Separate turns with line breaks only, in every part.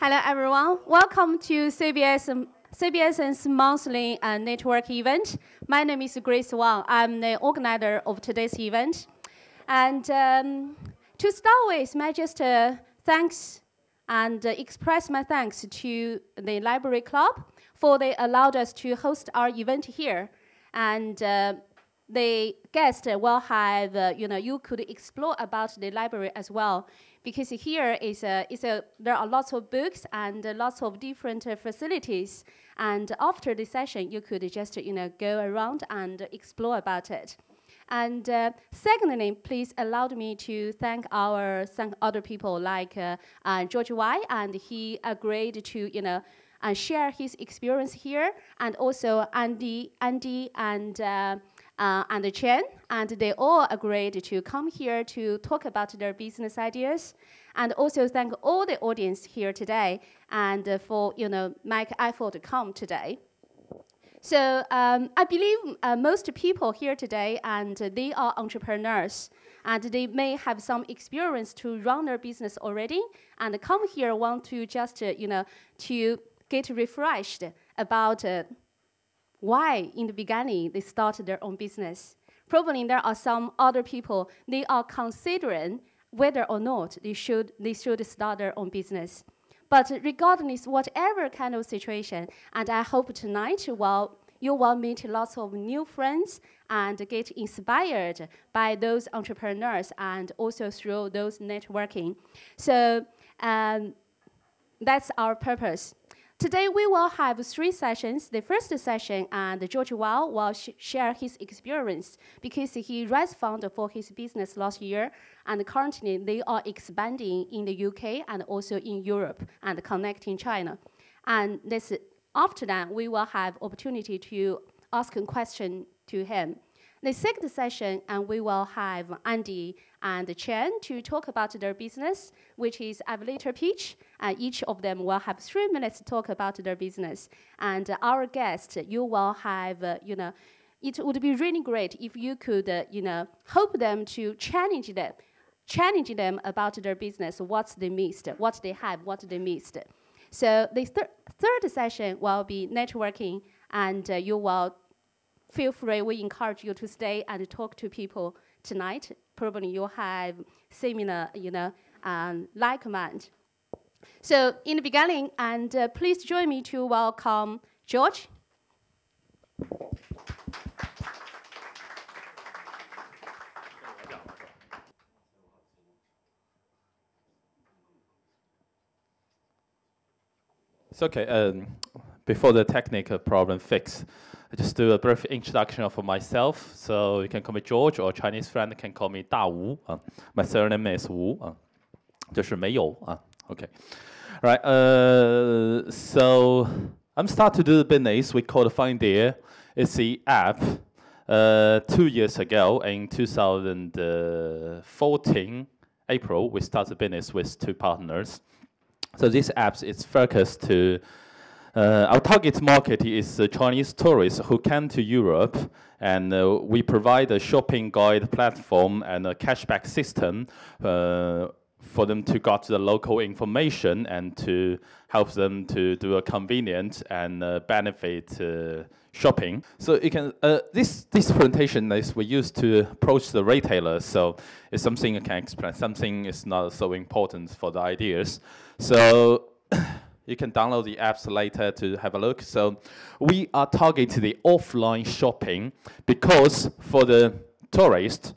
Hello, everyone. Welcome to CBSN's monthly network event. My name is Grace Wang. I'm the organizer of today's event. And to start with, may I just thanks and express my thanks to the Library Club for they allowed us to host our event here. And the guest will have, you could explore about the library as well. Because here there are lots of books and lots of different facilities. And after the session, you could just, go around and explore about it. And secondly, please allow me to thank other people like George Y, and he agreed to, share his experience here, and also Andy and Chen, and they all agreed to come here to talk about their business ideas, and also thank all the audience here today and for make effort to come today. So I believe most people here today, and they are entrepreneurs, and they may have some experience to run their business already, and come here want to just to get refreshed about why in the beginning they started their own business. Probably there are some other people, they are considering whether or not they should start their own business. But regardless, whatever kind of situation, and I hope tonight you will meet lots of new friends and get inspired by those entrepreneurs and also through those networking. So that's our purpose. Today, we will have 3 sessions. The first session, and George Wao will share his experience because he raised funds for his business last year, and currently they are expanding in the UK and also in Europe and connecting China. And after that, we will have opportunity to ask a question to him. The second session, and we will have Andy and Chen to talk about their business, which is elevator pitch. Each of them will have 3 minutes to talk about their business. And our guest, you will have, it would be really great if you could, help them to challenge them about their business, what they missed, what they have, what they missed. So the third session will be networking, and you will feel free, we encourage you to stay and talk to people tonight. Probably you have similar, like mind. So in the beginning, and please join me to welcome George.
It's okay. Before the technical problem fix, I just do a brief introduction of myself. So you can call me George, or Chinese friend can call me Da Wu. My surname is Wu. 就是没有 Okay. Right. So I'm starting to do the business we call FINDIEA. It's the app. 2 years ago, in 2014 April, we started business with 2 partners. So this app is focused to our target market is Chinese tourists who come to Europe, and we provide a shopping guide platform and a cashback system for them to get the local information and to help them to do a convenient and benefit shopping. So you can this presentation is we used to approach the retailers. So it's something I can explain. Something is not so important for the ideas. So you can download the apps later to have a look. So we are targeting the offline shopping because for the tourists,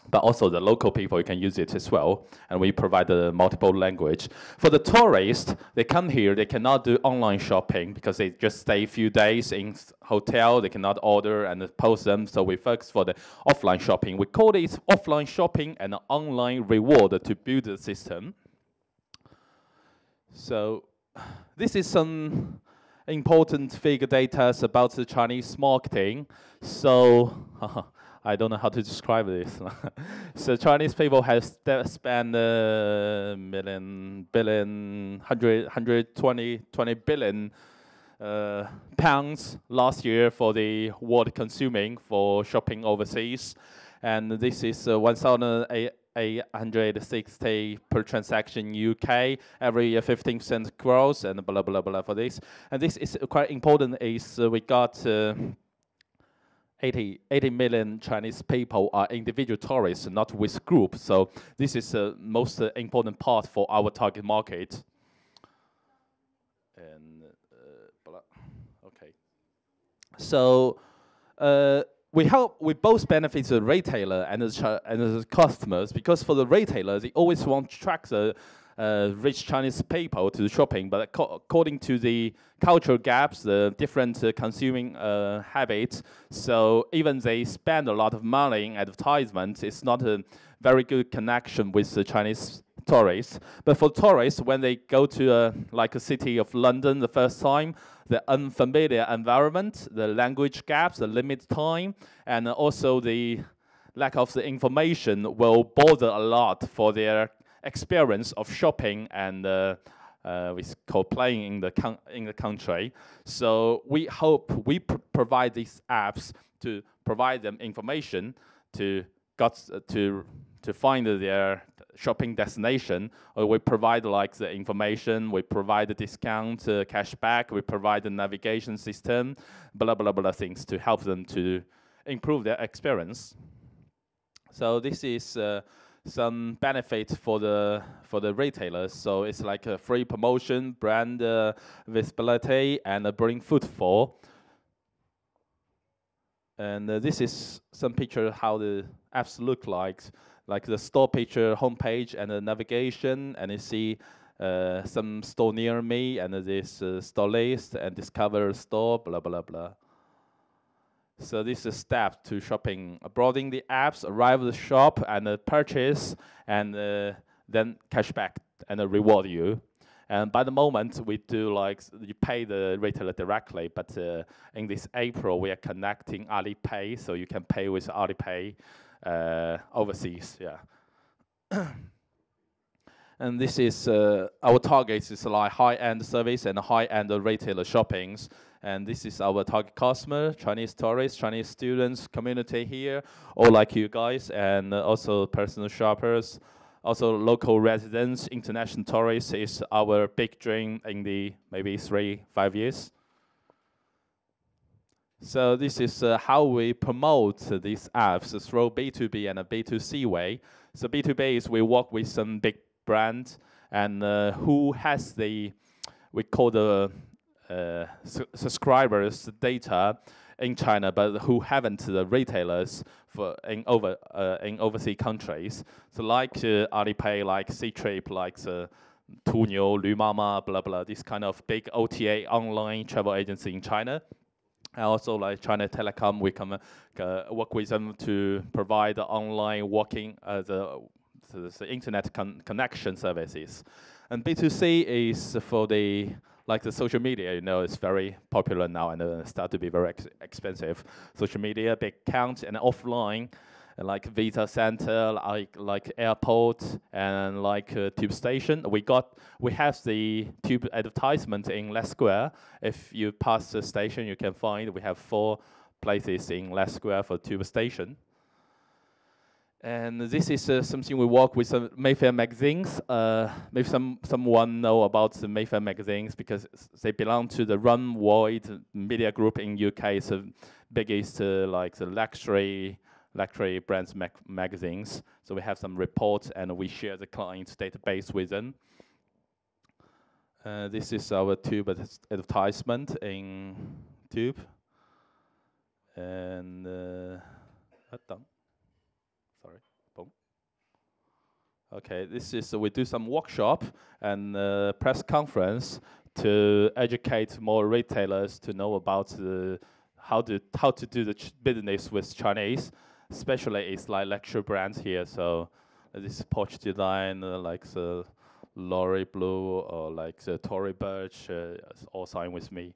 but also the local people, you can use it as well. And we provide the multiple language. For the tourists, they come here, they cannot do online shopping because they just stay a few days in hotel, they cannot order and post them. So we focus for the offline shopping. We call it offline shopping and online reward to build the system. So this is some important figure data about the Chinese marketing. So I don't know how to describe this. So Chinese people have spent 120 billion pounds last year for the world consuming for shopping overseas. And this is 1,000 860 per transaction UK, every year 15% growth, and blah, blah, blah for this. And this is quite important, is we got 80 million Chinese people are individual tourists, not with groups. So this is the most important part for our target market. And okay. So we both benefit the retailer and the customers, because for the retailer, they always want to track the rich Chinese people to the shopping, but according to the cultural gaps, the different consuming habits, so even they spend a lot of money in advertisements, it's not a very good connection with the Chinese tourists. But for tourists, when they go to like a city of London the first time, the unfamiliar environment, the language gaps, the limited time, and also the lack of the information will bother a lot for their experience of shopping and we call playing in the country. So we hope we provide these apps to provide them information to find their shopping destination, or we provide like the information, we provide the discount, cashback, we provide the navigation system, blah, blah, blah things to help them to improve their experience. So this is some benefit for the retailers. So it's like a free promotion, brand visibility, and bring footfall. And this is some picture how the apps look like the store picture, homepage, and the navigation. And you see some store near me, and this store list, and discover store, blah, blah, blah. So this is a step to shopping. Browsing the apps, arrive at the shop, and purchase, and then cashback and reward you. And by the moment, we do like, you pay the retailer directly, but in this April, we are connecting Alipay, so you can pay with Alipay overseas, yeah. And this is, our target is like high-end service and high-end retailer shoppings. And this is our target customer, Chinese tourists, Chinese students, community here, all like you guys, and also personal shoppers, also local residents, international tourists is our big dream in the maybe 3-5 years. So this is how we promote these apps through B2B and a B2C way. So B2B is we work with some big brands and who has the, we call the subscribers data in China, but who haven't the retailers for in overseas countries. So like Alipay, like Ctrip, like Tuniu, Lumama, blah blah, this kind of big OTA online travel agency in China. And also like China Telecom, we can work with them to provide online working the internet connection services. And B2C is for the like the social media, you know, it's very popular now and start to be very expensive. Social media, big count and offline, and like Visa Center, like airport, and like tube station. We have the tube advertisement in Leicester Square. If you pass the station, you can find we have 4 places in Leicester Square for tube station. And this is something we work with Mayfair magazines. Maybe someone know about the Mayfair magazines because they belong to the Run World media group in UK. It's the biggest like the luxury brands magazines. So we have some reports and we share the client's database with them. This is our tube advertisement in tube. And done. Sorry, boom. Okay, this is we do some workshop and press conference to educate more retailers to know about how to do the business with Chinese. Especially it's like luxury brands here. So this is Porsche design, like the Lorry Blue or like the Tory Birch, all signed with me.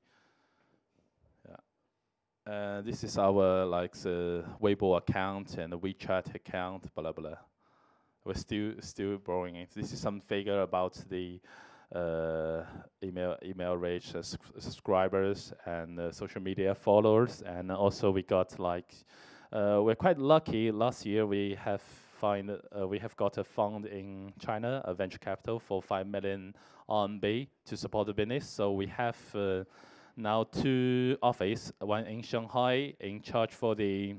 This is our like the Weibo account and the WeChat account, blah blah. We're still growing it. This is some figure about the email reach subscribers and social media followers, and also we got like we're quite lucky. Last year we have we have got a fund in China, a venture capital for 5 million RMB to support the business. So we have now 2 offices, one in Shanghai, in charge for the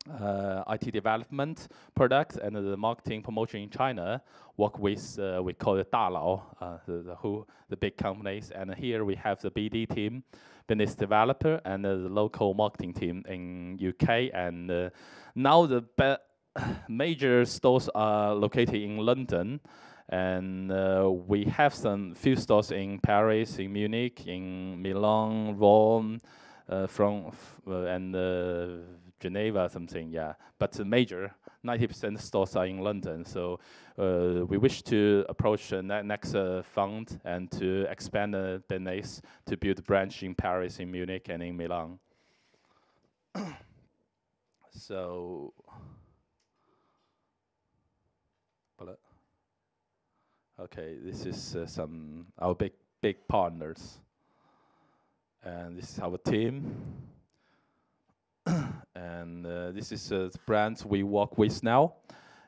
IT development product and the marketing promotion in China. Work with we call it 大佬, the big companies. And here we have the BD team, business developer, and the local marketing team in UK. And now the major stores are located in London, and we have some few stores in Paris, in Munich, in Milan, Rome, and Geneva, something, yeah. But the major 90% stores are in London. So we wish to approach the next fund and to expand the business to build a branch in Paris, in Munich, and in Milan. So, okay, this is some our big partners, and this is our team. And this is the brands we work with now.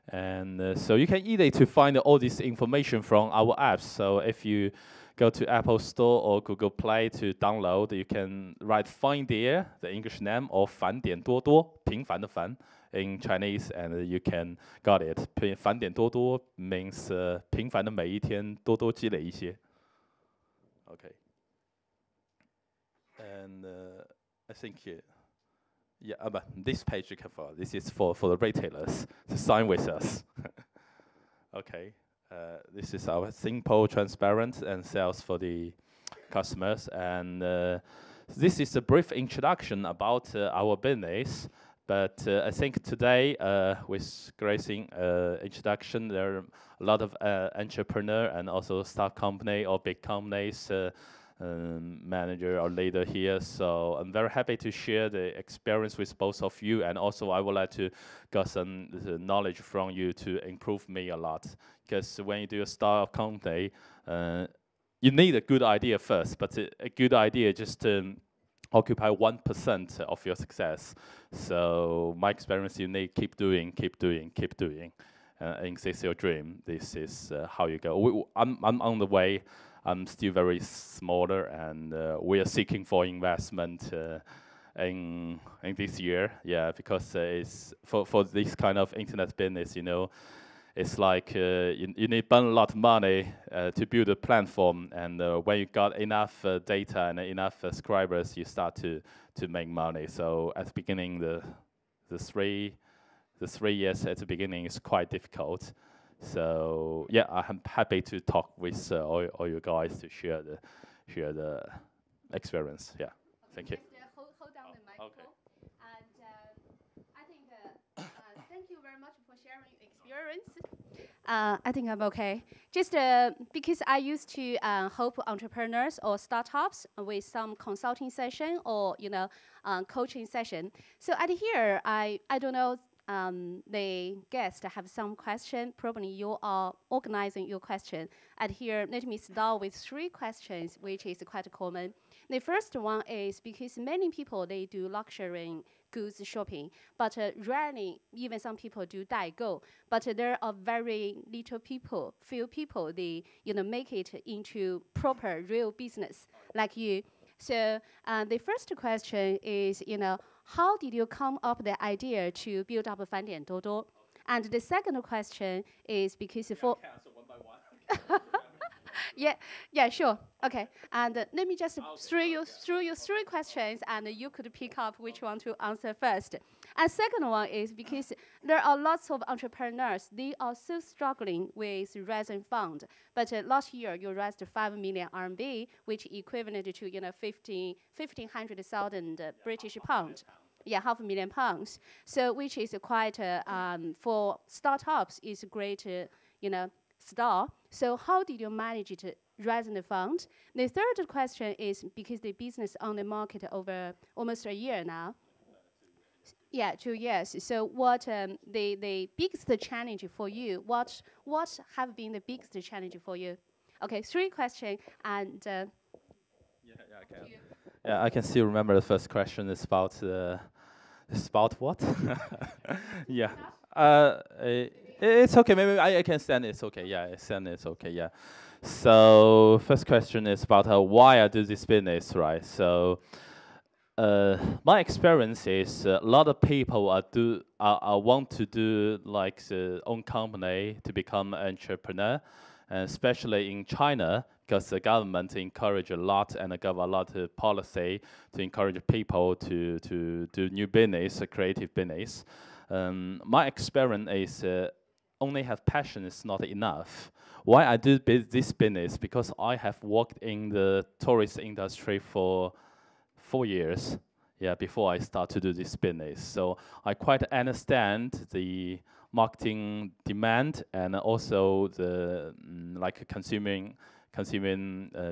And so you can either to find all this information from our apps. So if you go to Apple Store or Google Play to download, you can write FINDIEA, the English name, or 返点多多, 平凡的凡, in Chinese, and you can got it. 返点多多 means 平凡的每一天多多积累一些. Okay. And I think yeah, but this page you can follow. This is for the retailers to sign with us. Okay, this is our simple, transparent, and sales for the customers. And this is a brief introduction about our business. But I think today, with Grace's introduction, there are a lot of entrepreneur and also start company or big companies. Manager or leader here, so I'm very happy to share the experience with both of you, and also I would like to get some knowledge from you to improve me a lot. Because when you do a startup company, you need a good idea first, but a good idea just occupy 1% of your success. So my experience, you need keep doing. And this is your dream. This is how you go. I'm on the way. I'm still very smaller, and we are seeking for investment in this year. Yeah, because it's for this kind of internet business, you know, it's like you need burn a lot of money to build a platform, and when you got enough data and enough subscribers, you start to make money. So at the beginning, the 3 years at the beginning is quite difficult. So yeah, I'm happy to talk with all you guys to share the experience. Yeah, thank you.
Just hold down the microphone. Okay. And I think thank you very much for sharing your experience. I think I'm okay. Just because I used to help entrepreneurs or startups with some consulting session or coaching session. So at here, I don't know. The guests have some question. Probably you are organizing your question. And here, let me start with 3 questions, which is quite common. The first one is because many people, they do luxury goods shopping, but rarely, even some people do daigou. But there are very little people, few people, they make it into proper real business like you. So the first question is, how did you come up with the idea to build up 返点多多? And the second question is because for yeah, sure. Okay, and let me just throw you 3 questions, and you could pick up which one to answer first. And second one is because there are lots of entrepreneurs, they are so struggling with raising fund. But last year you raised 5 million RMB, which equivalent to 1,500,000 British pound. Yeah, £500,000. So which is quite for startups is a great start. So how did you manage to raise the fund? The third question is because the business on the market over almost a year now. Yeah, 2 years. So what the biggest challenge for you? What have been the biggest challenge for you? Okay, 3 questions and.
Yeah, I can. Yeah, I can still remember the first question is about what? Yeah. It's okay. Maybe I can send. It's okay. Yeah, send. It's okay. Yeah. So first question is about why I do this business, right? So my experience is a lot of people are want to do like their own company to become an entrepreneur, and especially in China because the government encourage a lot and give a lot of policy to encourage people to do new business, a creative business. My experience is only have passion is not enough. Why I do this business? Because I have worked in the tourist industry for 4 years, yeah, before I start to do this business. So I quite understand the marketing demand and also the like consuming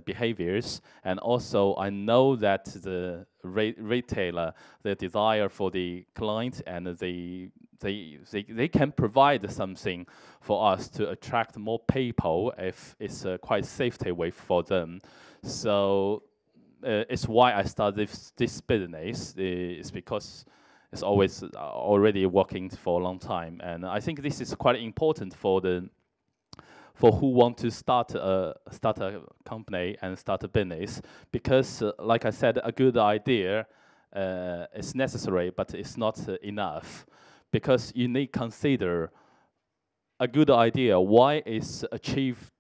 behaviors, and also I know that the retailer, the desire for the client, and they can provide something for us to attract more people if it's a quite safety way for them. So it's why I started this business. It's because it's always already working for a long time, and I think this is quite important for who want to start a company and start a business, because like I said, a good idea is necessary, but it's not enough, because you need consider a good idea why is achieved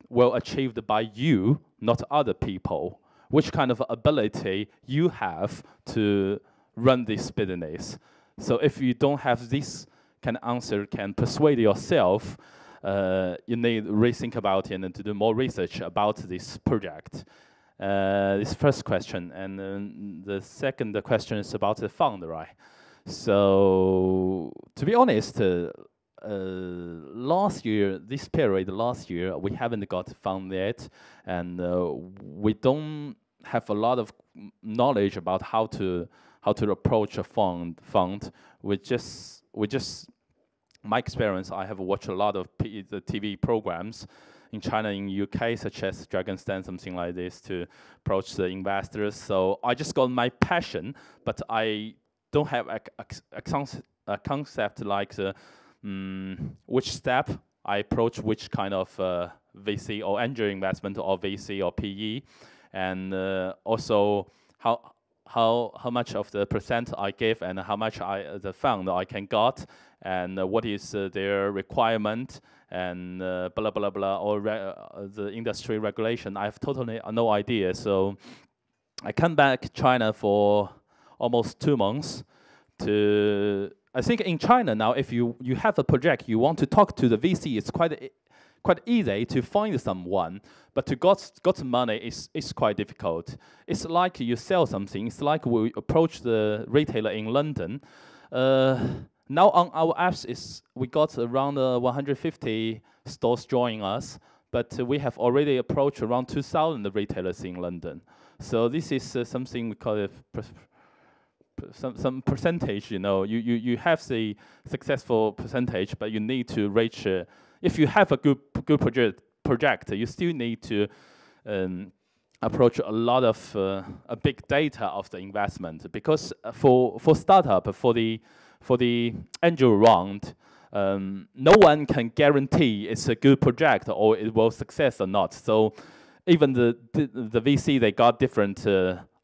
by you, not other people. Which kind of ability you have to run this business. So if you don't have this kind of answer, can persuade yourself, you need to rethink about it and to do more research about this project. This first question, and the second question is about the fund, right? So to be honest, last year, we haven't got fund yet, and we don't have a lot of knowledge about how to approach a fund. We just my experience, I have watched a lot of the TV programs in China, in UK, such as Dragon's Den, something like this, to approach the investors. So I just got my passion, but I don't have a concept like the which step I approach which kind of VC or angel investment or VC or PE, and also how much of the percent I give and how much the fund I can got, and what is their requirement, and blah blah blah, or the industry regulation. I have totally no idea. So I come back China for almost 2 months to. I think in China now, if you have a project, you want to talk to the VC, it's quite easy to find someone, but to got money is quite difficult. It's like you sell something. It's like we approach the retailer in London. Now on our apps, we got around 150 stores joining us, but we have already approached around 2,000 retailers in London. So this is something we call it some percentage. You know, you have the successful percentage, but you need to reach. If you have a good project, you still need to approach a lot of a big data of the investment, because for startup, for the angel round, no one can guarantee it's a good project or it will success or not. So even the VC, they got different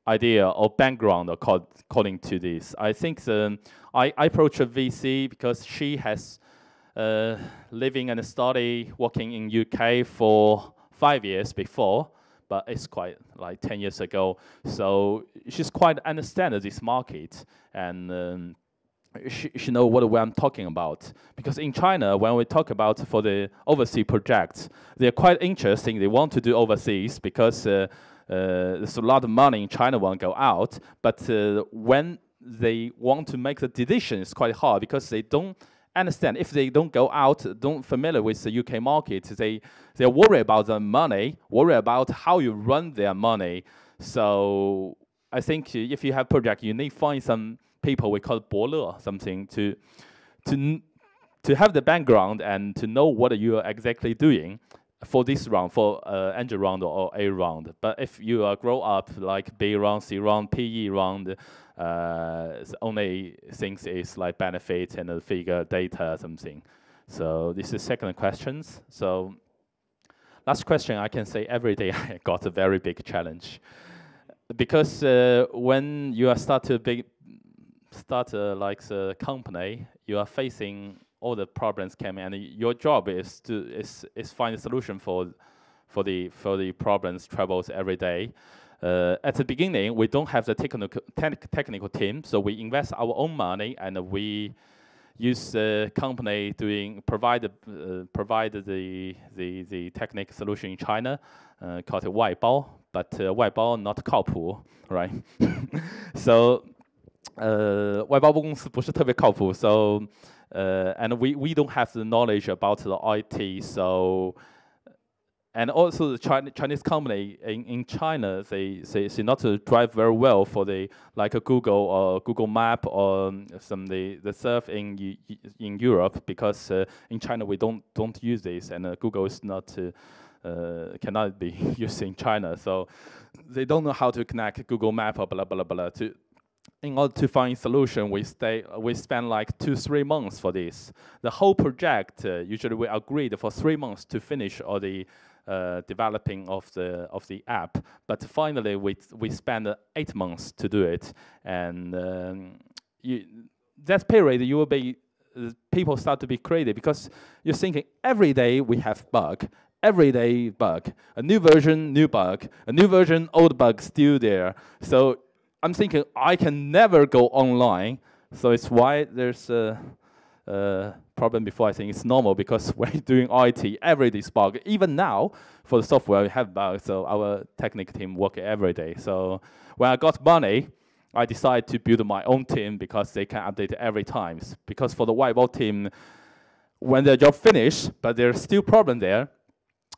idea or background according to this. I think I approach a VC because she has living and study working in UK for 5 years before, but it's quite like 10 years ago. So she's quite understand this market, and she know what I'm talking about. Because in China, when we talk about for the overseas projects, they're quite interesting. They want to do overseas because there's a lot of money in China won't go out. But when they want to make the decision, it's quite hard because they don't understand. If they don't go out, don't familiar with the UK market, they're worried about the money, worried about how you run their money. So I think if you have project, you need to find some people, we call borle, something to have the background and to know what you are exactly doing. for this round, for angel round or A round. But if you grow up like B round, C round, PE round, the only things is like benefit and figure data something. So this is second questions. So last question, I can say every day I got a very big challenge. Because when you are start like a company, you are facing all the problems coming, and your job is to find a solution for the problems, troubles every day. At the beginning, we don't have the technical team, so we invest our own money and we use the company provide the technical solution in China, called 外包, but 外包 not 靠谱, right? So 外包公司不是特别靠谱, so and we don't have the knowledge about the IT, so and also the Chinese company in China, they not drive very well for the like a Google or Google Map or some the surf in Europe, because in China we don't use this, and Google is not cannot be used in China, so they don't know how to connect Google Map or blah blah blah. In order to find a solution, we spend like 2-3 months for this. The whole project usually we agreed for 3 months to finish all the developing of the app, but finally we spent 8 months to do it, and that period you will be people start to be crazy, because you're thinking every day we have bug. Every day bug, a new version, new bug, a new version, old bug still there. So I'm thinking I can never go online. So it's why there's a problem before. I think it's normal, because we're doing IT every day bug. Even now for the software we have bugs, so our technical team work every day. So when I got money, I decided to build my own team, because they can update every time. Because for the whiteboard team, when their job finished, but there's still problem there,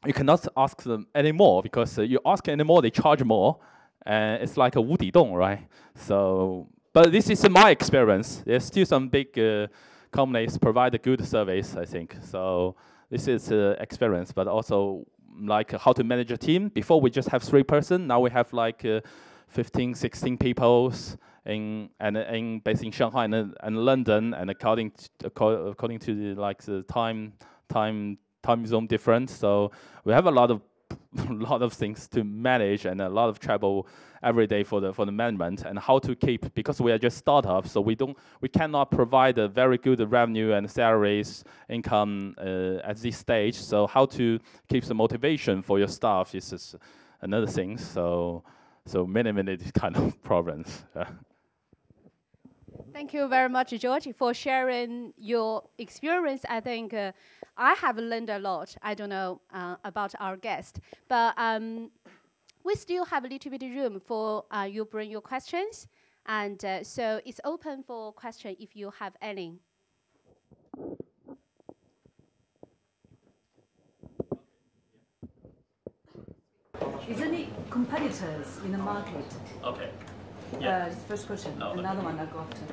you cannot ask them anymore, because you ask anymore, they charge more, and it's like a 无底洞, right? So, but this is my experience. There's still some big companies provide a good service, I think. So this is experience, but also like how to manage a team. Before we just have 3 person, now we have like 15, 16 people based in Shanghai and London, and according to the like the time zone difference. So we have a lot of things to manage, and a lot of trouble every day for the management, and how to keep, because we are just startup, so we cannot provide a very good revenue and salaries income at this stage. So how to keep the motivation for your staff is another thing. So many kind of problems.
Thank you very much, George, for sharing your experience. I think I have learned a lot. I don't know about our guest, but we still have a little bit of room for you bring your questions, and so it's open for question if you have any.
Is there any competitors in the market?
Okay. Yeah.
First question. Oh, another one I go after.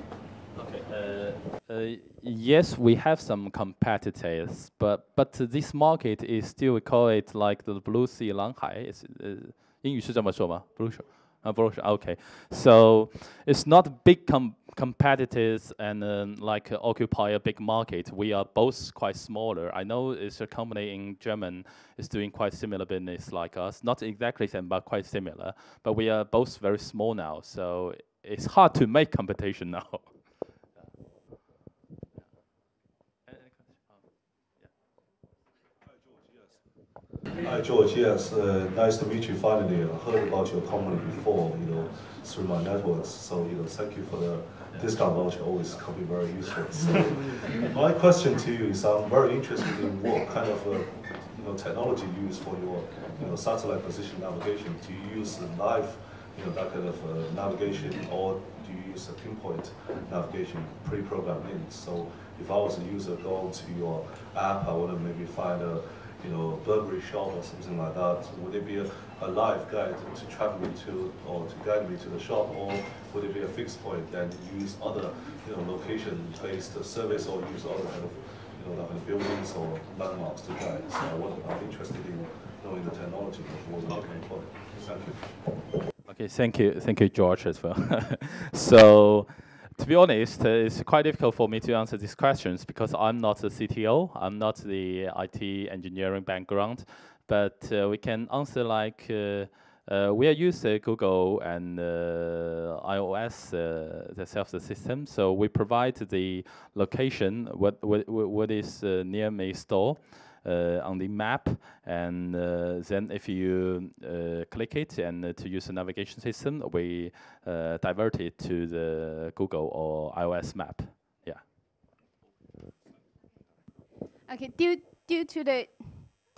Okay. Yes, we have some competitors, but this market is still, we call it like the blue sea 蓝海. It's 英语是这么说吗? Blue sea. Blue sea. Okay. So it's not big competitors and like occupy a big market. We are both quite smaller. I know it's a company in German is doing quite similar business like us. Not exactly same, but quite similar. But we are both very small now, so it's hard to make competition now.
Hi George, yes, nice to meet you finally. I heard about your company before, through my networks. So, thank you for the discount voucher. Always can be very useful. So, my question to you is, I'm very interested in what kind of technology you use for your satellite position navigation. Do you use live, that kind of navigation, or do you use a pinpoint navigation pre-programmed in? So, if I was a user going to your app, I want to maybe find a burglary shop or something like that, would it be a live guide to travel me to, or to guide me to the shop, or would it be a fixed point and use other location-based service, or use other kind of buildings or landmarks to drag. So I'm interested in knowing the technology before we can employ it. Thank you.
Okay, thank you, George, as well. So, to be honest, it's quite difficult for me to answer these questions because I'm not the CTO, I'm not the IT engineering background, but we can answer like, we are using Google and iOS, the system, so we provide the location, what is near my store, on the map, and then if you click it and to use the navigation system, we divert it to the Google or iOS map. Yeah.
Okay, due to the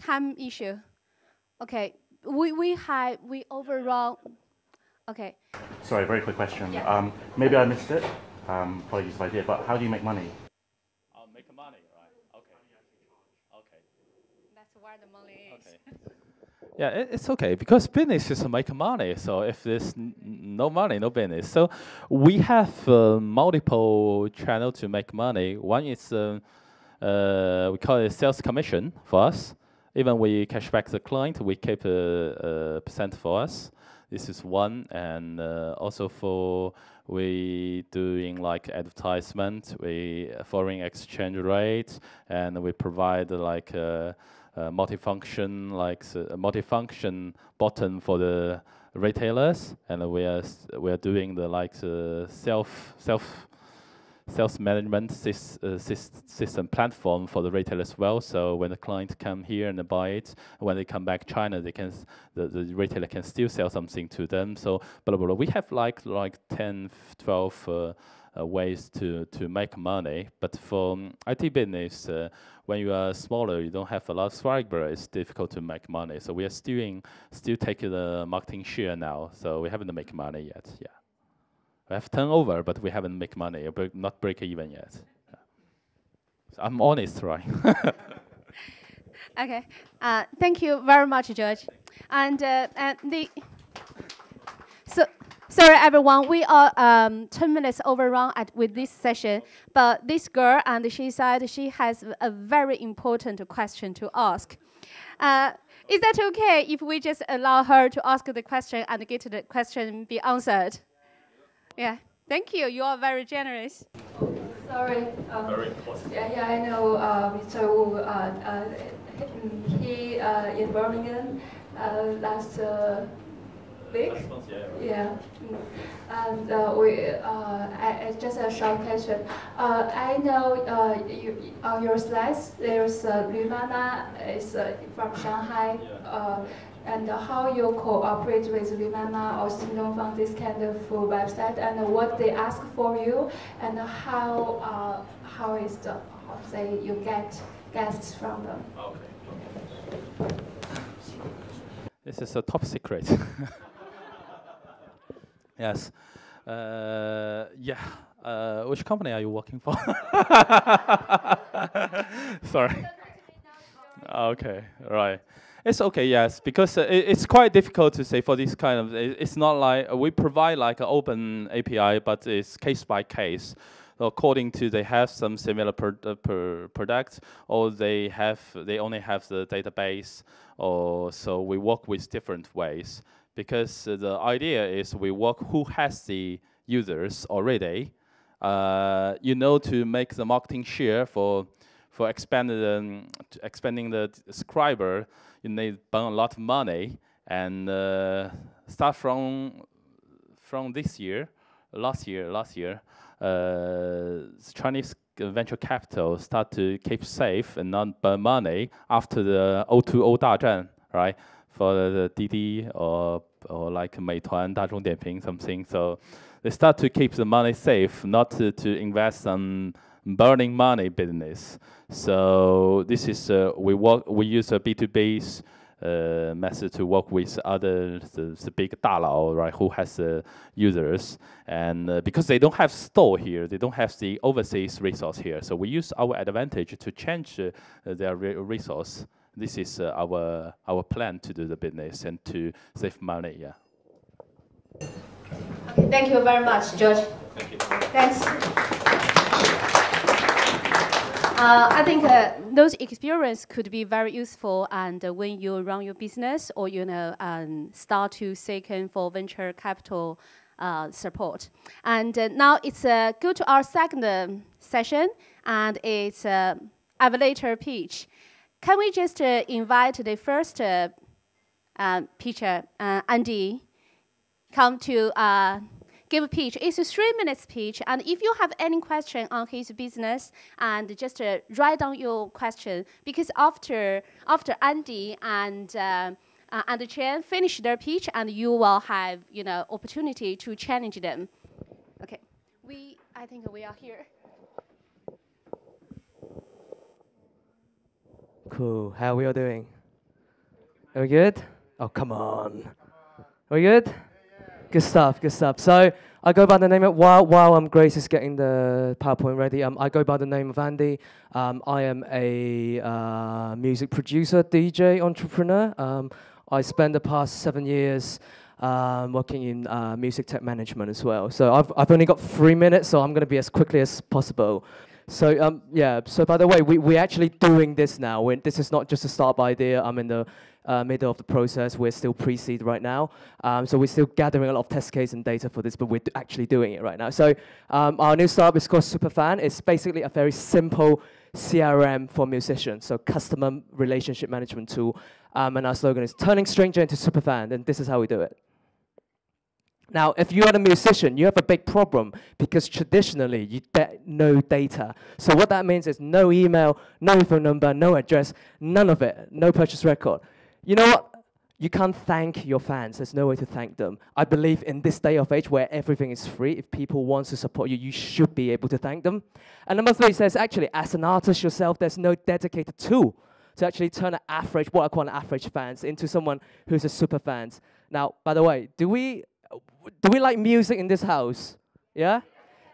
time issue, okay, we overrun. Okay.
Sorry, very quick question.
Yeah.
Maybe I missed it. Apologies if I did, but how do you make money?
Make money, right? Okay. Okay.
That's where the money is.
Okay. Yeah, it's okay because business is make money. So if there's no money, no business. So we have multiple channels to make money. One is we call it sales commission for us. Even we cash back the client, we keep a percent for us. This is one, and also for we doing like advertisement, we foreign exchange rates, and we provide like multifunction, like a multifunction button for the retailers, and we are doing the like sales management system platform for the retailer as well. So when the client come here and buy it, when they come back China, they can the retailer can still sell something to them. So blah blah blah. We have like 10, 12 ways to make money. But for IT business, when you are smaller, you don't have a lot of subscriber, it's difficult to make money. So we are still taking the marketing share now. So we haven't make money yet. Yeah. We have turnover, but we haven't make money, not break even yet. Yeah. So I'm honest, right?
Okay, thank you very much, George. And sorry everyone, we are 10 minutes overrun with this session, but this girl, and she said she has a very important question to ask. Is that okay if we just allow her to ask the question and get the question be answered? Yeah, thank you. You are very generous.
Sorry.
Very important.
Yeah, I know Mr. Wu. He in Birmingham last week.
Last month, yeah. Right.
Yeah. And I just a short question. I know on your slides there's Lumana is from Shanghai.
Yeah.
And how you cooperate with Lumana or Suprfan, this kind of website, and what they ask for you, and how is the say you get guests from them.
Okay. This is a top secret. Yes. Yeah. Which company are you working for? Sorry. Okay. Right. It's okay, yes, because it's quite difficult to say for this kind of. It's not like we provide like an open API, but it's case by case. According to they have some similar products, or they only have the database, or so we work with different ways. Because the idea is we work who has the users already, to make the marketing share for expanding the subscriber. You need burn a lot of money, and start from this year, last year, Chinese venture capital start to keep safe and not burn money after the 020 大战, right? For the Didi or like Meituan, 大众点评 something. So they start to keep the money safe, not to invest on burning money business. So this is we use a B2B method to work with the big 大佬, right, who has users, and because they don't have store here, they don't have the overseas resource here, so we use our advantage to change their resource. This is our plan to do the business and to save money. Yeah.
Okay, thank you very much, George.
Thank you.
Thanks. I think those experience could be very useful, and when you run your business or start to seek for venture capital support. And now it's go to our second session, and it's elevator pitch. Can we just invite the first pitcher, Andy, come to give a pitch. It's a 3 minutes pitch, and if you have any question on his business, and just write down your question, because after Andy and Chen finish their pitch, and you will have opportunity to challenge them. Okay, I think we are here.
Cool. How are we all doing? Are we good? Oh, come on. Are we good? Good stuff, good stuff. So I go by the name of, while Grace is getting the PowerPoint ready, I go by the name of Andy. I am a music producer, DJ, entrepreneur. I spent the past 7 years working in music tech management as well. So I've only got 3 minutes, so I'm going to be as quickly as possible. So yeah, so by the way, we're actually doing this now. This is not just a startup idea. I'm in the middle of the process. We're still pre-seed right now. So we're still gathering a lot of test case and data for this, but we're actually doing it right now. So our new startup is called Suprfan. It's basically a very simple CRM for musicians, so customer relationship management tool. And our slogan is turning stranger into superfan, and this is how we do it. Now, if you are a musician, you have a big problem because traditionally you get no data. So what that means is no email, no phone number, no address, none of it, no purchase record. You know what? You can't thank your fans. There's no way to thank them. I believe in this day of age where everything is free, if people want to support you, you should be able to thank them. And number three says, actually, as an artist yourself, there's no dedicated tool to actually turn an average, what I call an average fans, into someone who's a super fan. Now, by the way, do we like music in this house? Yeah?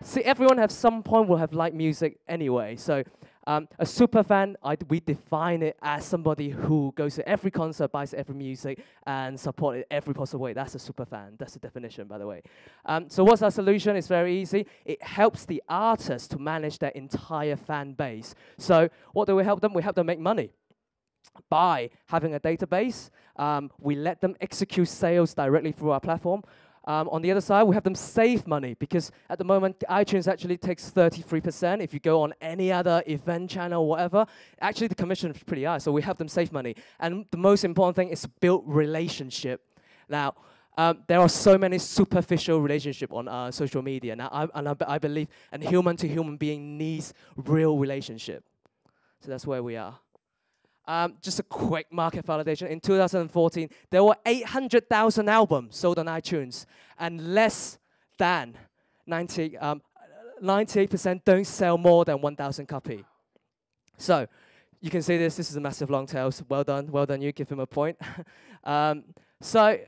See, everyone at some point will have liked music anyway. So a super fan, we define it as somebody who goes to every concert, buys every music, and support it every possible way. That's a super fan. That's the definition, by the way. So what's our solution? It's very easy. It helps the artist to manage their entire fan base. So what do we help them? We help them make money by having a database. We let them execute sales directly through our platform. On the other side, we have them save money because at the moment, iTunes actually takes 33%. If you go on any other event channel or whatever, actually the commission is pretty high, so we help them save money. And the most important thing is to build relationship. Now, there are so many superficial relationships on social media. Now, I believe a human-to-human being needs real relationship. So that's where we are. Just a quick market validation. In 2014, there were 800,000 albums sold on iTunes, and less than 98% don't sell more than 1,000 copies. So you can see this is a massive long tail. So well done, you give him a point. So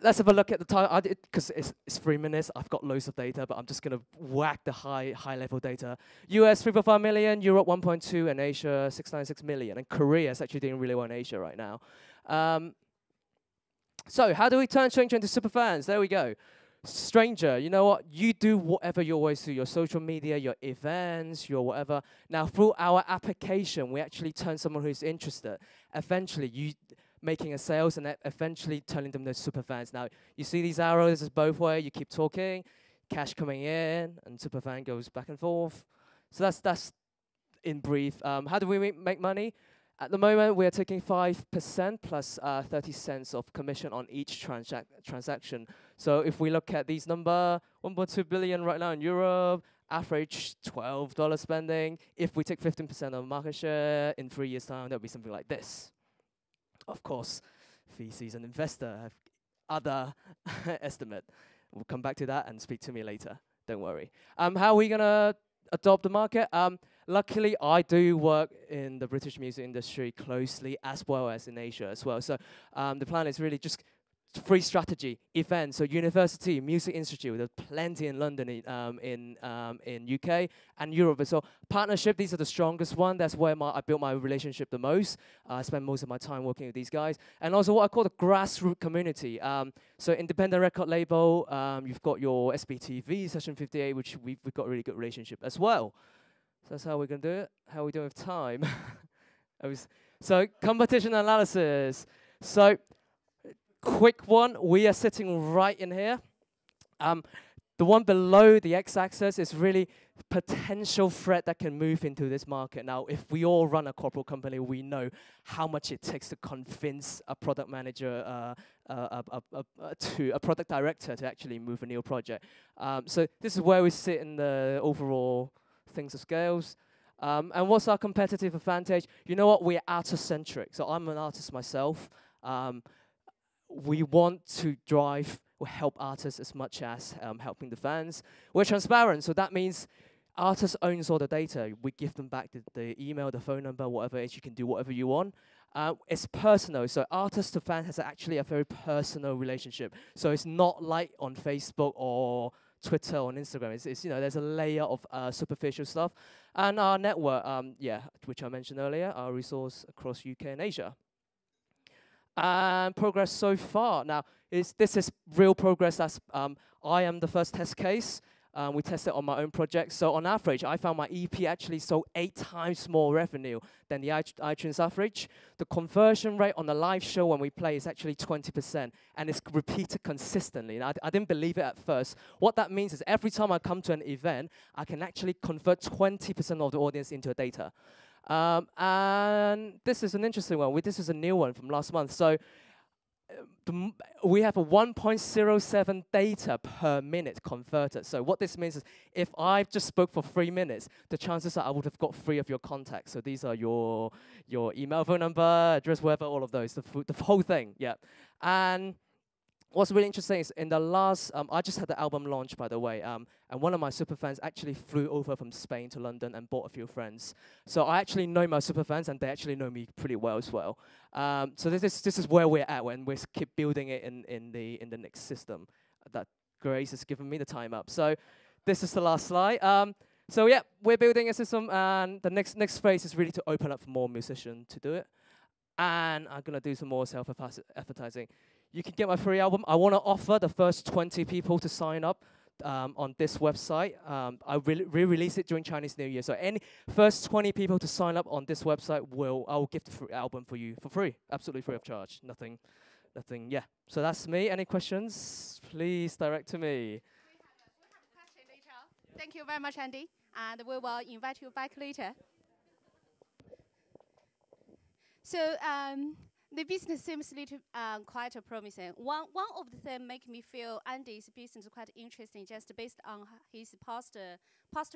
let's have a look at the time. Because it's 3 minutes, I've got loads of data, but I'm just going to whack the high-level data. US, 3.5 million, Europe, 1.2, and Asia, 696 million. And Korea is actually doing really well in Asia right now. So how do we turn stranger into super fans? There we go. Stranger, you know what? You do whatever you always do, your social media, your events, your whatever. Now, through our application, we actually turn someone who's interested. Eventually, you making a sales and eventually turning them to super fans. Now, you see these arrows, it's both ways. You keep talking, cash coming in, and super fan goes back and forth. So that's in brief. How do we make money? At the moment, we're taking 5% plus 30 cents of commission on each transaction. So if we look at these numbers, 1.2 billion right now in Europe, average $12 spending. If we take 15% of market share, in 3 years' time, that'll be something like this. Of course, VCs and investor have other estimate. We'll come back to that and speak to me later. Don't worry. How are we going to adopt the market? Luckily, I do work in the British music industry closely as well as in Asia as well. So the plan is really just free strategy, events, so university, music institute, there's plenty in London, in UK and Europe as well. Partnership, these are the strongest one. That's where I built my relationship the most. I spend most of my time working with these guys. And also what I call the grassroots community. So independent record label, you've got your SBTV, Session 58, which we've got a really good relationship as well. So that's how we're going to do it. How are we doing with time? So competition analysis. So quick one, we are sitting right in here. The one below the x-axis is really potential threat that can move into this market. Now, if we all run a corporate company, we know how much it takes to convince a product manager, to a product director to actually move a new project. So this is where we sit in the overall things of scales. And what's our competitive advantage? You know what? We're artist-centric. So I'm an artist myself. We want to drive or help artists as much as helping the fans. We're transparent, so that means artists owns all the data. We give them back the email, the phone number, whatever it is. You can do whatever you want. It's personal, so artist to fan has actually a very personal relationship. So it's not like on Facebook or Twitter or on Instagram. It's there's a layer of superficial stuff. And our network, which I mentioned earlier, our resource across UK and Asia. And progress so far. Now, this is real progress. I am the first test case. We tested on my own project. So on average, I found my EP actually sold 8 times more revenue than the iTunes average. The conversion rate on the live show when we play is actually 20%, and it's repeated consistently. And I didn't believe it at first. What that means is every time I come to an event, I can actually convert 20% of the audience into data. And this is an interesting one. This is a new one from last month. So we have a 1.07 data per minute converted. So what this means is if I just spoke for 3 minutes, the chances are I would have got 3 of your contacts. So these are your email, phone number, address, whatever, all of those, the whole thing, yeah. And what's really interesting is in the last, I just had the album launch, by the way, and one of my superfans actually flew over from Spain to London and bought a few friends. So I actually know my superfans, and they actually know me pretty well as well. So this is where we're at when we keep building it in the next system that Grace has given me the time up. So this is the last slide. So yeah, we're building a system, and the next phase is really to open up for more musicians to do it. And I'm gonna do some more self-advertising. You can get my free album. I want to offer the first 20 people to sign up on this website. I re-release it during Chinese New Year. So any first 20 people to sign up on this website, I will give the free album for you for free, absolutely free of charge. Nothing. Yeah. So that's me. Any questions? Please direct to me.
We have a question later. Thank you very much, Andy, and we will invite you back later. So the business seems quite promising. One of the things make me feel Andy's business quite interesting, just based on his past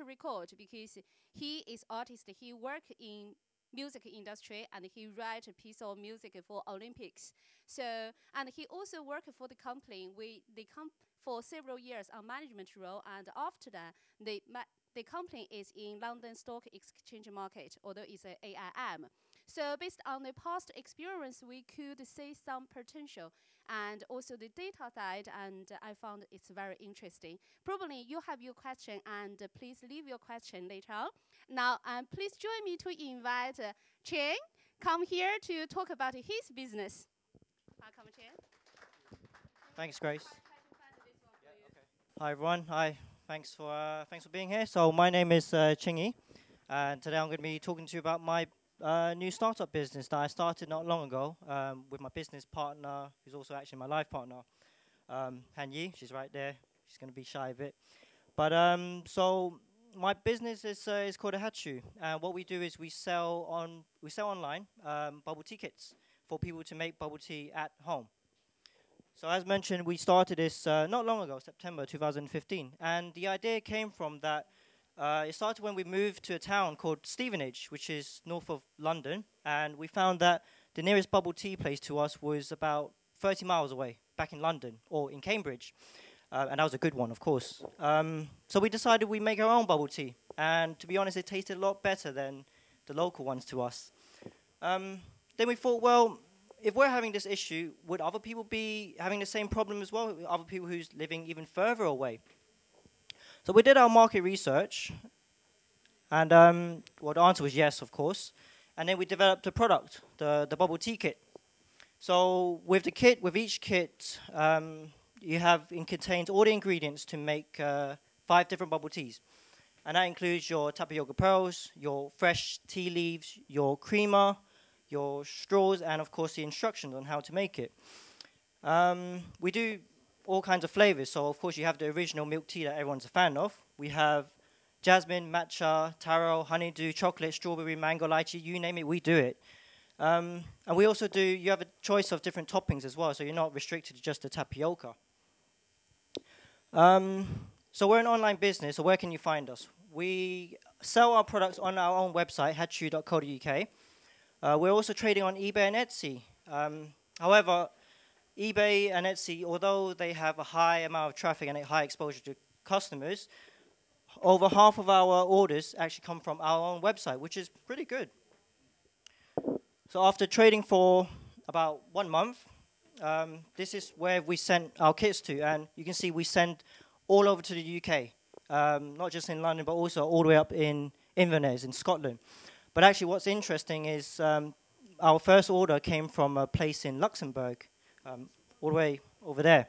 record, because he is artist. He work in music industry, and he write a piece of music for Olympics. So, and he also worked for the company. They come for several years on management role, and after that, the company is in London Stock Exchange market, although it's a AIM. So based on the past experience, we could see some potential, and also the data side, and I found it's very interesting. Probably you have your question, and please leave your question later on. Now, please join me to invite Chen come here to talk about his business. Welcome, Chen.
Thanks, Grace. Hi, everyone. Hi. Thanks for being here. So my name is Chingy, and today I'm going to be talking to you about my new startup business that I started not long ago with my business partner, who's also actually my life partner, Han Yi. She's right there. She's going to be shy a bit. But so my business is called Ahachu, and what we do is we sell online bubble tea kits for people to make bubble tea at home. So as mentioned, we started this not long ago, September 2015, and the idea came from that. It started when we moved to a town called Stevenage, which is north of London, and we found that the nearest bubble tea place to us was about 30 miles away, back in London, or in Cambridge, and that was a good one, of course. So we decided we'd make our own bubble tea, and to be honest, it tasted a lot better than the local ones to us. Then we thought, well, if we're having this issue, would other people be having the same problem as well, other people who's living even further away? So we did our market research, and well, the answer was yes, of course. And then we developed a product, the bubble tea kit. So with each kit, it contains all the ingredients to make 5 different bubble teas. And that includes your tapioca pearls, your fresh tea leaves, your creamer, your straws, and of course the instructions on how to make it. We do all kinds of flavors. So of course you have the original milk tea that everyone's a fan of. We have jasmine, matcha, taro, honeydew, chocolate, strawberry, mango, lychee, you name it, we do it. And we also do, you have a choice of different toppings as well, so you're not restricted to just the tapioca. So we're an online business, so where can you find us? We sell our products on our own website, hatchu.co.uk. We're also trading on eBay and Etsy. However, eBay and Etsy, although they have a high amount of traffic and a high exposure to customers, over half of our orders actually come from our own website, which is pretty good. So after trading for about 1 month, this is where we sent our kits to, and you can see we send all over to the UK, not just in London, but also all the way up in Inverness in Scotland. But actually what's interesting is our first order came from a place in Luxembourg, all the way over there.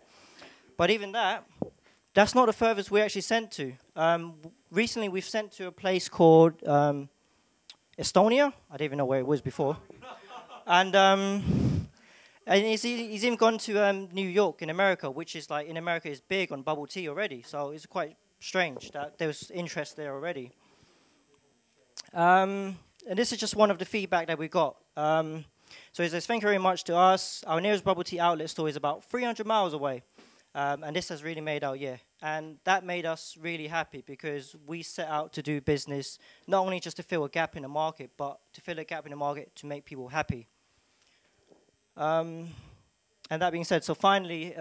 But even that's not the furthest we actually sent to. Recently we've sent to a place called Estonia. I didn't even know where it was before. And he's even gone to New York in America, which is like, in America is big on bubble tea already. So it's quite strange that there was interest there already. And this is just one of the feedback that we got. So it says, thank you very much to us. Our nearest bubble tea outlet store is about 300 miles away. And this has really made our year. And that made us really happy because we set out to do business not only just to fill a gap in the market, but to fill a gap in the market to make people happy. And that being said, so finally,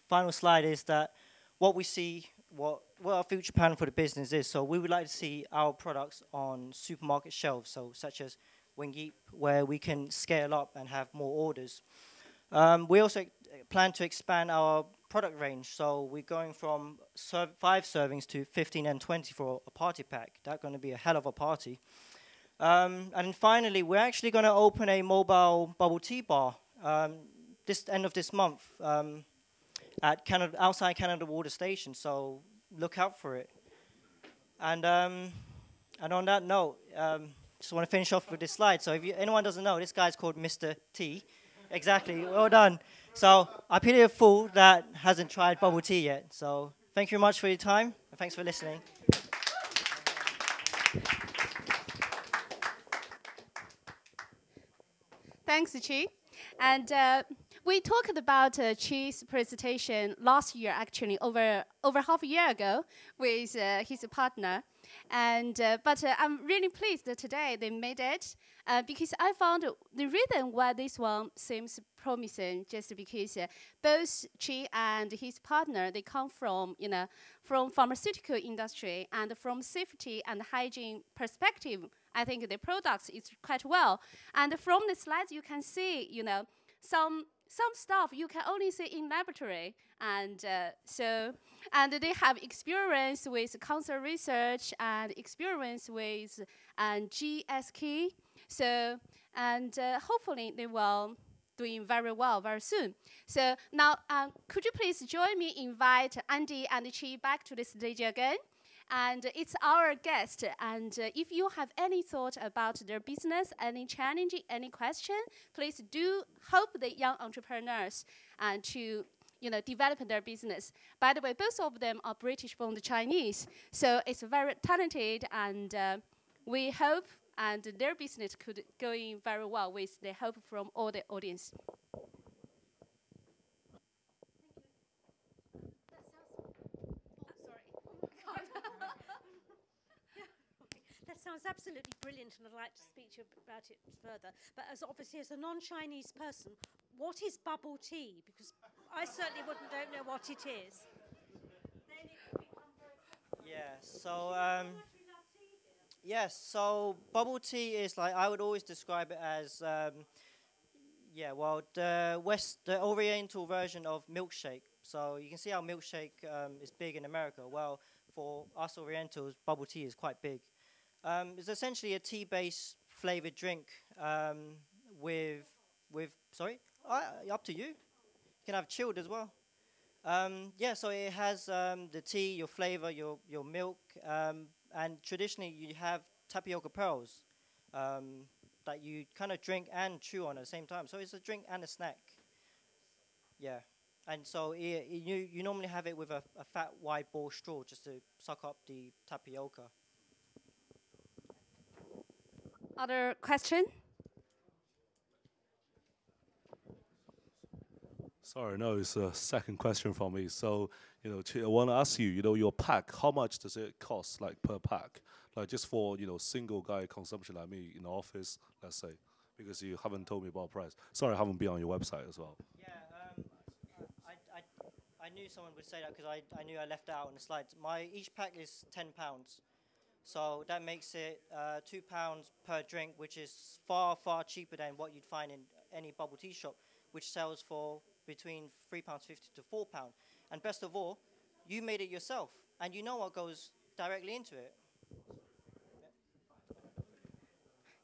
final slide is that what we see, what our future plan for the business is. So we would like to see our products on supermarket shelves, so such as Wing, where we can scale up and have more orders. We also plan to expand our product range, so we're going from 5 servings to 15 and 20 for a party pack. That's going to be a hell of a party. And finally, we're actually going to open a mobile bubble tea bar this end of this month at outside Canada Water Station, so look out for it. And on that note, just want to finish off with this slide. So if anyone doesn't know, this guy's called Mr. T. Exactly, well done. So I pity a fool that hasn't tried bubble tea yet. So thank you very much for your time, and thanks for listening.
Thanks, Chi. And we talked about Chi's presentation last year, actually, over half a year ago, with his partner. And but I'm really pleased that today they made it because I found the reason why this one seems promising just because both Chi and his partner, they come from from pharmaceutical industry, and from safety and hygiene perspective, I think the products is quite well. And from the slides you can see some stuff you can only see in laboratory, and and they have experience with cancer research and experience with GSK. So and hopefully they will doing very well very soon. So now could you please join me invite Andy and Chi back to the stage again? And it's our guest. And if you have any thought about their business, any challenge, any question, please do help the young entrepreneurs to develop their business. By the way, both of them are British-born Chinese, so it's very talented, and we hope and their business could go in very well with the help from all the audience.
That sounds absolutely brilliant, and I'd like to speak to you about it further. But obviously, as a non-Chinese person, what is bubble tea? Because I certainly don't know what it is.
Yes, so bubble tea is like, I would always describe it as, the Oriental version of milkshake. So you can see how milkshake is big in America. Well, for us Orientals, bubble tea is quite big. It's essentially a tea-based flavored drink with up to you. You can have chilled as well. Yeah, so it has the tea, your flavor, your milk, and traditionally you have tapioca pearls that you kind of drink and chew on at the same time. So it's a drink and a snack. Yeah, and so you normally have it with a fat wide ball straw just to suck up the tapioca.
Other question?
Sorry, no, it's a second question from me. So, I want to ask you, your pack, how much does it cost, like per pack? Like just for, single guy consumption like me in the office, let's say, because you haven't told me about price. Sorry, I haven't been on your website as well.
Yeah, I knew someone would say that because I knew I left it out on the slides. Each pack is £10. So that makes it £2 per drink, which is far, far cheaper than what you'd find in any bubble tea shop, which sells for between £3.50 to £4. And best of all, you made it yourself, and you know what goes directly into it.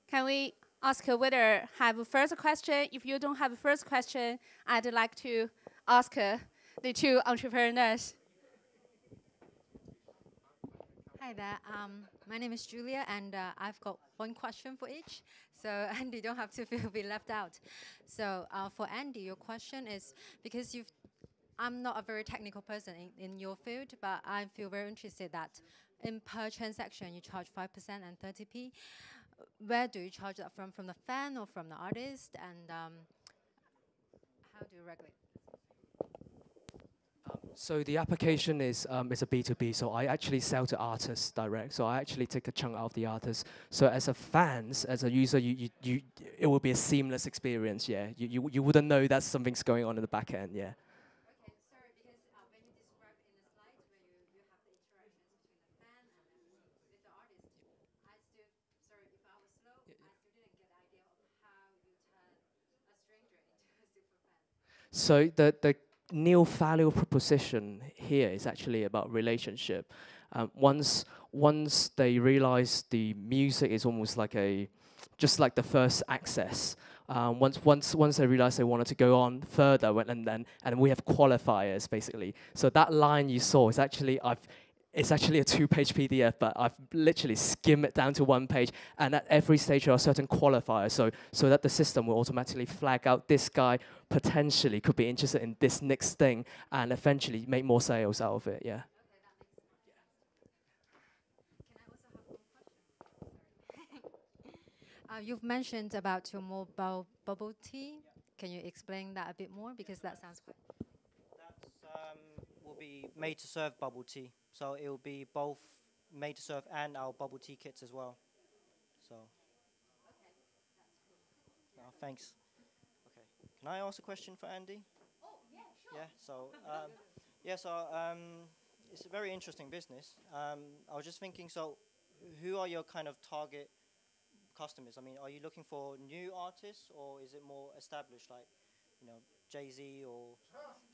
Can we ask whether have a first question? If you don't have a first question, I'd like to ask the two entrepreneurs.
Hi there. My name is Julia, and I've got one question for each. So Andy, don't have to feel be left out. So for Andy, your question is because I'm not a very technical person in your field, but I feel very interested that in per transaction you charge 5% and 30p. Where do you charge that from? From the fan or from the artist? And how do you regulate?
So the application is a B2B, so I actually sell to artists direct. So I actually take a chunk out of the artist. So as a fans, as a user, it will be a seamless experience. Yeah, you wouldn't know that something's going on in the back end. Yeah.
Okay, sorry, because when you described in the slides where you have the interactions between the fan and with the artist, I still, sorry if I was slow, I still didn't get the idea of how you turn a stranger into a super fan.
So the new value proposition here is actually about relationship. Once they realize the music is almost like just like the first access. Once they realize they wanted to go on further, and we have qualifiers basically. So that line you saw is actually it's actually a 2-page PDF, but I've literally skimmed it down to 1 page. And at every stage, there are certain qualifiers, so that the system will automatically flag out this guy potentially could be interested in this next thing, and eventually make more sales out of it. Yeah.
Okay, that makes sense. Can I also have one question? Sorry. You've mentioned about your mobile bubble tea. Can you explain that a bit more? Because that sounds quite.
That will be made to serve bubble tea. So it will be both made to serve and our bubble tea kits as well. So.
Okay, that's cool.
Thanks. Okay. Can I ask a question for Andy?
Oh, yeah, sure.
Yeah. So it's a very interesting business. I was just thinking. So, who are your kind of target customers? I mean, are you looking for new artists, or is it more established, like Jay-Z or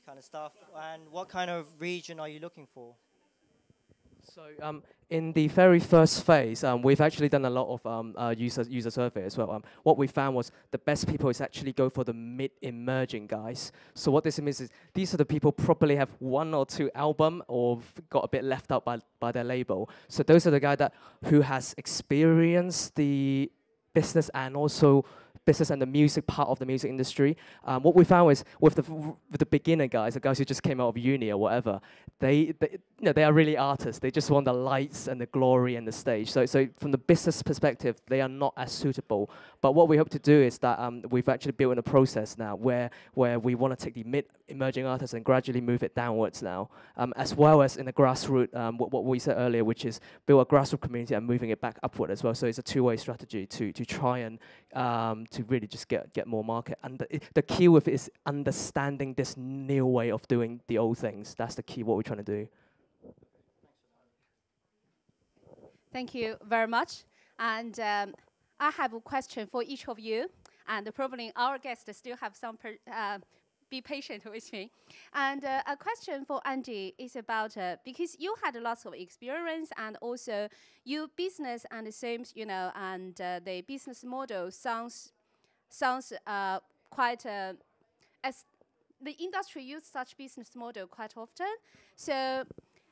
kind of stuff? And what kind of region are you looking for?
So in the very first phase, we've actually done a lot of user survey as well. What we found was the best people is actually go for the mid-emerging guys. So what this means is these are the people probably have 1 or 2 album or got a bit left out by their label. So those are the guys who has experienced the business and also business and the music part of the music industry. What we found is with the beginner guys, the guys who just came out of uni or whatever, they are really artists. They just want the lights and the glory and the stage. So from the business perspective, they are not as suitable. But what we hope to do is that we've actually built in a process now where we want to take the mid-emerging artists and gradually move it downwards now, as well as in the grassroots, what we said earlier, which is build a grassroots community and moving it back upward as well. So it's a two-way strategy to try and to really just get more market. And the key with it is understanding this new way of doing the old things. That's the key, what we're trying to do.
Thank you very much. And I have a question for each of you. And probably our guests still have some, be patient with me. And a question for Andy is about, because you had lots of experience and also your business and the same, and the business model sounds quite the industry use such business model quite often. So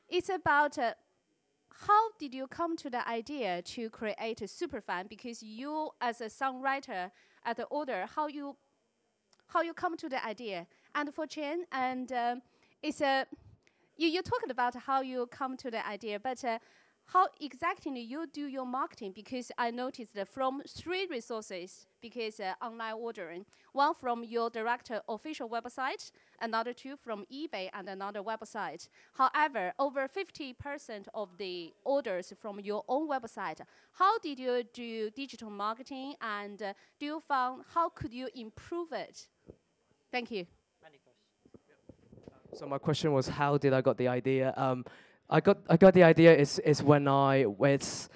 it's about how did you come to the idea to create a superfan? Because you, as a songwriter, as the author, how you come to the idea? And for Chen, and it's a you talked about how you come to the idea, but how exactly you do your marketing? Because I noticed that from 3 resources, because online ordering, 1 from your direct official website, another 2 from eBay, and another website. However, over 50% of the orders from your own website. How did you do digital marketing, and do you found how could you improve it? Thank you.
So my question was, how did I got the idea? I got the idea is when it's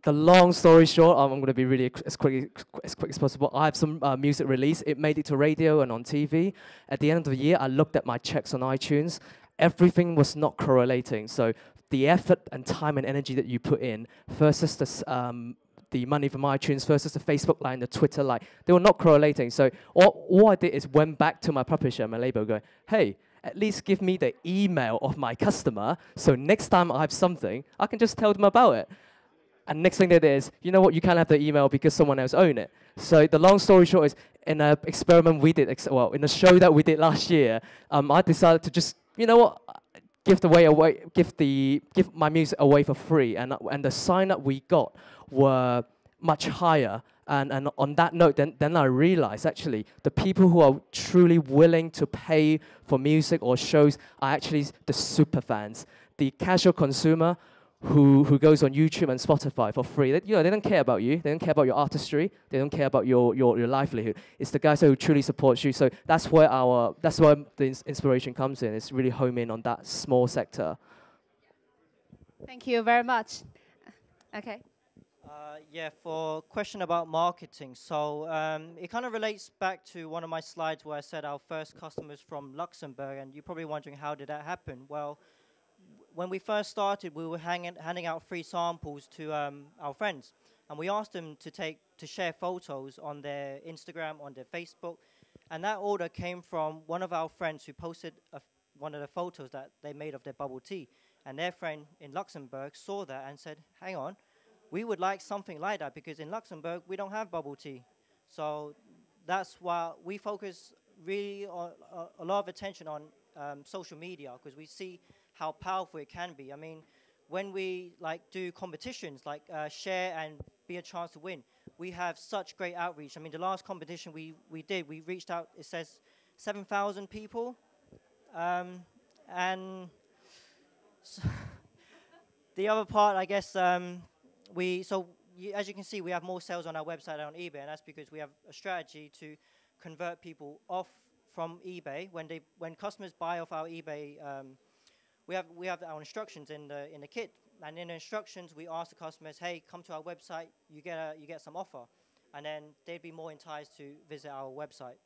the long story short. I'm going to be really as quick as possible. I have some music release. It made it to radio and on TV. At the end of the year, I looked at my checks on iTunes. Everything was not correlating. So the effort and time and energy that you put in versus the money from iTunes versus the Facebook line, the Twitter line, they were not correlating. So all I did is went back to my publisher, my label, going, hey, at least give me the email of my customer, so next time I have something, I can just tell them about it. And next thing they did is, you know what, you can't have the email because someone else owned it. So the long story short is, in an experiment we did, in a show that we did last year, I decided to just, you know what, give my music away for free, and the sign up we got were much higher. And on that note, then I realized actually the people who are truly willing to pay for music or shows are actually the super fans, the casual consumer who goes on YouTube and Spotify for free. They don't care about you. They don't care about your artistry. They don't care about your livelihood. It's the guys who truly support you. So that's where the inspiration comes in. It's really home in on that small sector.
Thank you very much. Okay.
Yeah, for question about marketing. So it kind of relates back to one of my slides where I said our first customers from Luxembourg, and you're probably wondering how did that happen? Well, when we first started, we were handing out free samples to our friends, and we asked them to share photos on their Instagram, on their Facebook, and that order came from one of our friends who posted one of the photos that they made of their bubble tea, and their friend in Luxembourg saw that and said, hang on, we would like something like that, because in Luxembourg, we don't have bubble tea. So that's why we focus really on a lot of attention on social media, because we see how powerful it can be. I mean, when we do competitions, share and be a chance to win, we have such great outreach. I mean, the last competition we did, we reached out, it says 7,000 people. And so the other part, I guess, as you can see, we have more sales on our website and on eBay, and that's because we have a strategy to convert people off from eBay. When customers buy off our eBay, we have our instructions in the kit, and in the instructions we ask the customers, hey, come to our website, you get some offer, and then they'd be more enticed to visit our website.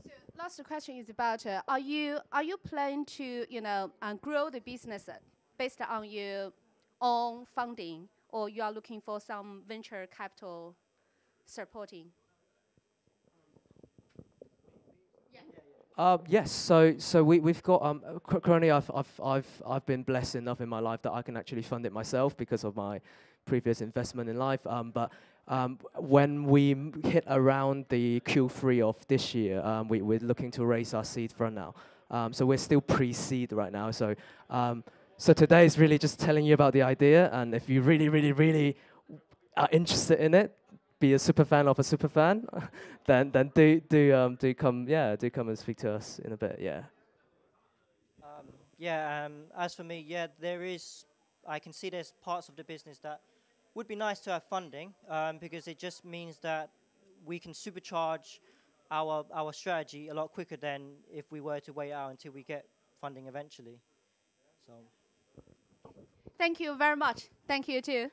So last question is about are you planning to grow the business based on your own funding, or you are looking for some venture capital supporting?
Yes. So we've got currently I've been blessed enough in my life that I can actually fund it myself because of my previous investment in life. But when we hit around the Q3 of this year, we're looking to raise our seed fund now. So we're still pre-seed right now. So today is really just telling you about the idea, and if you really are interested in it, be a super fan of a super fan, then do come and speak to us in a bit. Yeah.
As for me, I can see there's parts of the business that would be nice to have funding, because it just means that we can supercharge our strategy a lot quicker than if we were to wait out until we get funding eventually. So.
Thank you very much. Thank you too.